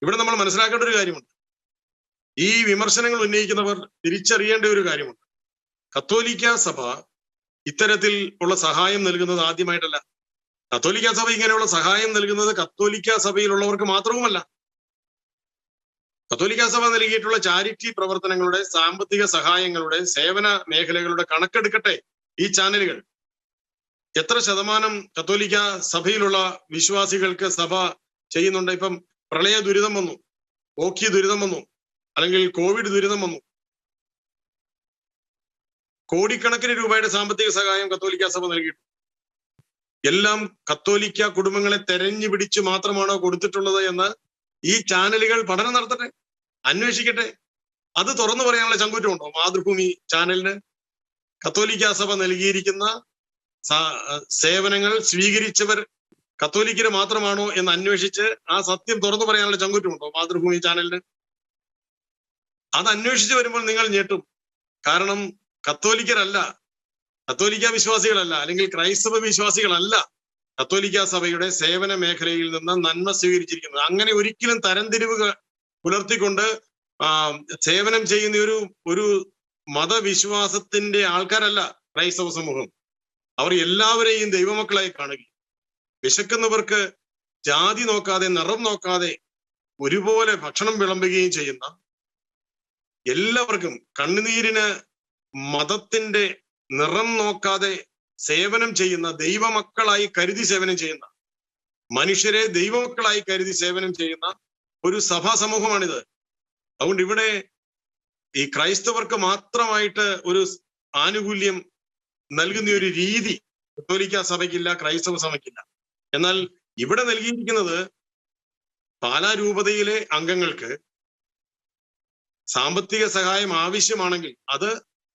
ഇവിടെ നമ്മൾ മനസ്സിലാക്കേണ്ട ഒരു കാര്യമുണ്ട്. ഈ വിമർശനങ്ങൾ ഉന്നയിക്കുന്നവർ തിരിച്ചറിയേണ്ട ഒരു കാര്യമുണ്ട്. കത്തോലിക്ക സഭ ഇത്തരത്തിൽ ഉള്ള സഹായം നൽകുന്നത് ആദ്യമായിട്ടല്ല. കത്തോലിക്ക സഭ ഇങ്ങനെയുള്ള സഹായം നൽകുന്നത് കത്തോലിക്ക സഭയിലുള്ളവർക്ക് മാത്രവുമല്ല. കത്തോലിക്ക സഭ നൽകിയിട്ടുള്ള ചാരിറ്റി പ്രവർത്തനങ്ങളുടെ, സാമ്പത്തിക സഹായങ്ങളുടെ, സേവന മേഖലകളുടെ കണക്കെടുക്കട്ടെ ഈ ചാനലുകൾ. എത്ര ശതമാനം കത്തോലിക്ക സഭയിലുള്ള വിശ്വാസികൾക്ക് സഭ ചെയ്യുന്നുണ്ട്? ഇപ്പം പ്രളയ ദുരിതം വന്നു, ഓഖി ദുരിതം വന്നു, അല്ലെങ്കിൽ കോവിഡ് ദുരിതം വന്നു. കോടിക്കണക്കിന് രൂപയുടെ സാമ്പത്തിക സഹായം കത്തോലിക്ക സഭ നൽകിയിട്ടുണ്ട്. എല്ലാം കത്തോലിക്ക കുടുംബങ്ങളെ തെരഞ്ഞു പിടിച്ച് മാത്രമാണോ കൊടുത്തിട്ടുള്ളത് എന്ന് ഈ ചാനലുകൾ പഠനം നടത്തട്ടെ, അന്വേഷിക്കട്ടെ. അത് തുറന്നു പറയാനുള്ള ചങ്കൂറ്റമുണ്ടോ മാതൃഭൂമി ചാനലിന്? കത്തോലിക്ക സഭ നൽകിയിരിക്കുന്ന സേവനങ്ങൾ സ്വീകരിച്ചവർ കത്തോലിക്കര് മാത്രമാണോ എന്ന് അന്വേഷിച്ച് ആ സത്യം തുറന്നു പറയാനുള്ള ചങ്കൂറ്റമുണ്ടോ മാതൃഭൂമി ചാനലിന്? അത് അന്വേഷിച്ച് വരുമ്പോൾ നിങ്ങൾ ഞെട്ടും. കാരണം കത്തോലിക്കരല്ല, കത്തോലിക്ക വിശ്വാസികളല്ല, അല്ലെങ്കിൽ ക്രൈസ്തവ വിശ്വാസികളല്ല കത്തോലിക്ക സഭയുടെ സേവന മേഖലയിൽ നിന്ന് നന്മ സ്വീകരിച്ചിരിക്കുന്നത്. അങ്ങനെ ഒരിക്കലും തരംതിരിവ് പുലർത്തിക്കൊണ്ട് സേവനം ചെയ്യുന്ന ഒരു മതവിശ്വാസത്തിന്റെ ആൾക്കാരല്ല ക്രൈസ്തവ സമൂഹം. അവർ എല്ലാവരെയും ദൈവമക്കളായി കാണുകയും വിശക്കുന്നവർക്ക് ജാതി നോക്കാതെ, നിറം നോക്കാതെ ഒരുപോലെ ഭക്ഷണം വിളമ്പുകയും ചെയ്യുന്ന, എല്ലാവർക്കും കണ്ണുനീരിന് മതത്തിന്റെ നിറം നോക്കാതെ സേവനം ചെയ്യുന്ന, ദൈവമക്കളായി കരുതി സേവനം ചെയ്യുന്ന, മനുഷ്യരെ ദൈവമക്കളായി കരുതി സേവനം ചെയ്യുന്ന ഒരു സഭാ സമൂഹമാണിത്. അതുകൊണ്ട് ഇവിടെ ഈ ക്രൈസ്തവർക്ക് മാത്രമായിട്ട് ഒരു ആനുകൂല്യം നൽകുന്ന ഒരു രീതി കത്തോലിക്ക സഭയ്ക്കില്ല, ക്രൈസ്തവ സഭയ്ക്കില്ല. എന്നാൽ ഇവിടെ നൽകിയിരിക്കുന്നത് പാലാ രൂപതയിലെ അംഗങ്ങൾക്ക് സാമ്പത്തിക സഹായം ആവശ്യമാണെങ്കിൽ അത്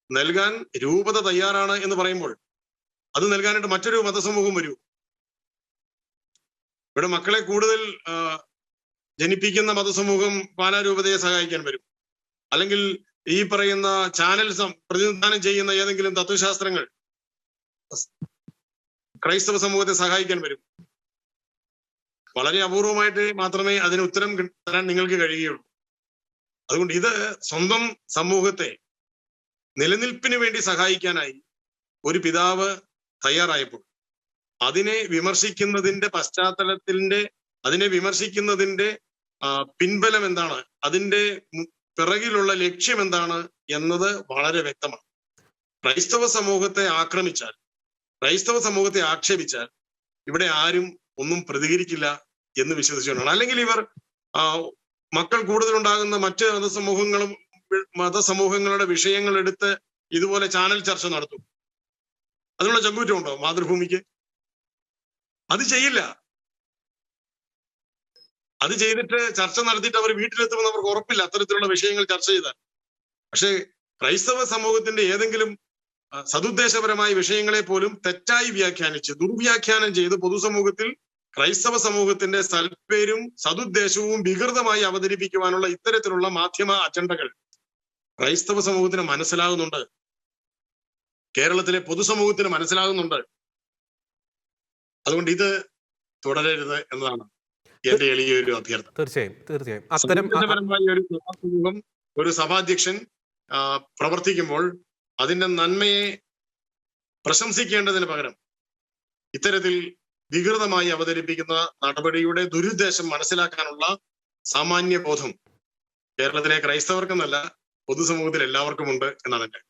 നൽകാൻ രൂപത തയ്യാറാണ് എന്ന് പറയുമ്പോൾ അത് നൽകാനായിട്ട് മറ്റൊരു മതസമൂഹം വരൂ. ഇവിടെ മക്കളെ കൂടുതൽ ജനിപ്പിക്കുന്ന മതസമൂഹം പാലാ രൂപതയെ സഹായിക്കാൻ വരും. അല്ലെങ്കിൽ ഈ പറയുന്ന ചാനൽ പ്രതിനിധാനം ചെയ്യുന്ന ഏതെങ്കിലും തത്വശാസ്ത്രങ്ങൾ ക്രൈസ്തവ സമൂഹത്തെ സഹായിക്കാൻ വരും. വളരെ അപൂർവമായിട്ട് മാത്രമേ അതിന് ഉത്തരം തരാൻ നിങ്ങൾക്ക് കഴിയുകയുള്ളൂ. അതുകൊണ്ട് ഇത് സ്വന്തം സമൂഹത്തെ നിലനിൽപ്പിന് വേണ്ടി സഹായിക്കാനായി ഒരു പിതാവ് തയ്യാറായപ്പോൾ അതിനെ വിമർശിക്കുന്നതിന്റെ അതിനെ വിമർശിക്കുന്നതിന്റെ പിൻബലം എന്താണ്, അതിന്റെ പിറകിലുള്ള ലക്ഷ്യം എന്താണ് എന്നത് വളരെ വ്യക്തമാണ്. ക്രൈസ്തവ സമൂഹത്തെ ആക്രമിച്ചാൽ, ക്രൈസ്തവ സമൂഹത്തെ ആക്ഷേപിച്ചാൽ ഇവിടെ ആരും ഒന്നും പ്രതികരിക്കില്ല എന്ന് വിശ്വസിച്ചുകൊണ്ടാണ്. അല്ലെങ്കിൽ ഇവർ മക്കൾ കൂടുതലുണ്ടാകുന്ന മറ്റ് മതസമൂഹങ്ങളുടെ വിഷയങ്ങൾ എടുത്ത് ഇതുപോലെ ചാനൽ ചർച്ച നടത്തും. അതിനുള്ള ചങ്കൂറ്റമുണ്ടോ മാതൃഭൂമിക്ക്? അത് ചെയ്യില്ല. അത് ചെയ്തിട്ട് ചർച്ച നടത്തിയിട്ട് അവർ വീട്ടിലെത്തുമെന്ന് അവർക്ക് ഉറപ്പില്ല അത്തരത്തിലുള്ള വിഷയങ്ങൾ ചർച്ച ചെയ്താൽ. പക്ഷേ ക്രൈസ്തവ സമൂഹത്തിന്റെ ഏതെങ്കിലും സതുദ്ദേശപരമായ വിഷയങ്ങളെ പോലും തെറ്റായി വ്യാഖ്യാനിച്ച്, ദുർവ്യാഖ്യാനം ചെയ്ത് പൊതുസമൂഹത്തിൽ ക്രൈസ്തവ സമൂഹത്തിന്റെ സൽപ്പേരും സതുദ്ദേശവും വികൃതമായി അവതരിപ്പിക്കുവാനുള്ള ഇത്തരത്തിലുള്ള മാധ്യമ അജണ്ടകൾ ക്രൈസ്തവ സമൂഹത്തിന് മനസ്സിലാകുന്നുണ്ട്, കേരളത്തിലെ പൊതുസമൂഹത്തിന് മനസ്സിലാകുന്നുണ്ട്. അതുകൊണ്ട് ഇത് തുടരരുത് എന്നതാണ് എന്റെ എളിയൊരു അഭ്യർത്ഥന. തീർച്ചയായും സതുദ്ദേശപരമായ ഒരു സമൂഹം, ഒരു സഭാധ്യക്ഷൻ പ്രവർത്തിക്കുമ്പോൾ അതിന്റെ നന്മയെ പ്രശംസിക്കേണ്ടതിന് പകരം ഇത്തരത്തിൽ വികൃതമായി അവതരിപ്പിക്കുന്ന നടപടിയുടെ ദുരുദ്ദേശം മനസ്സിലാക്കാനുള്ള സാമാന്യ ബോധം കേരളത്തിലെ ക്രൈസ്തവർക്കെന്നല്ല പൊതുസമൂഹത്തിൽ എല്ലാവർക്കും ഉണ്ട് എന്നാണ് എന്റെ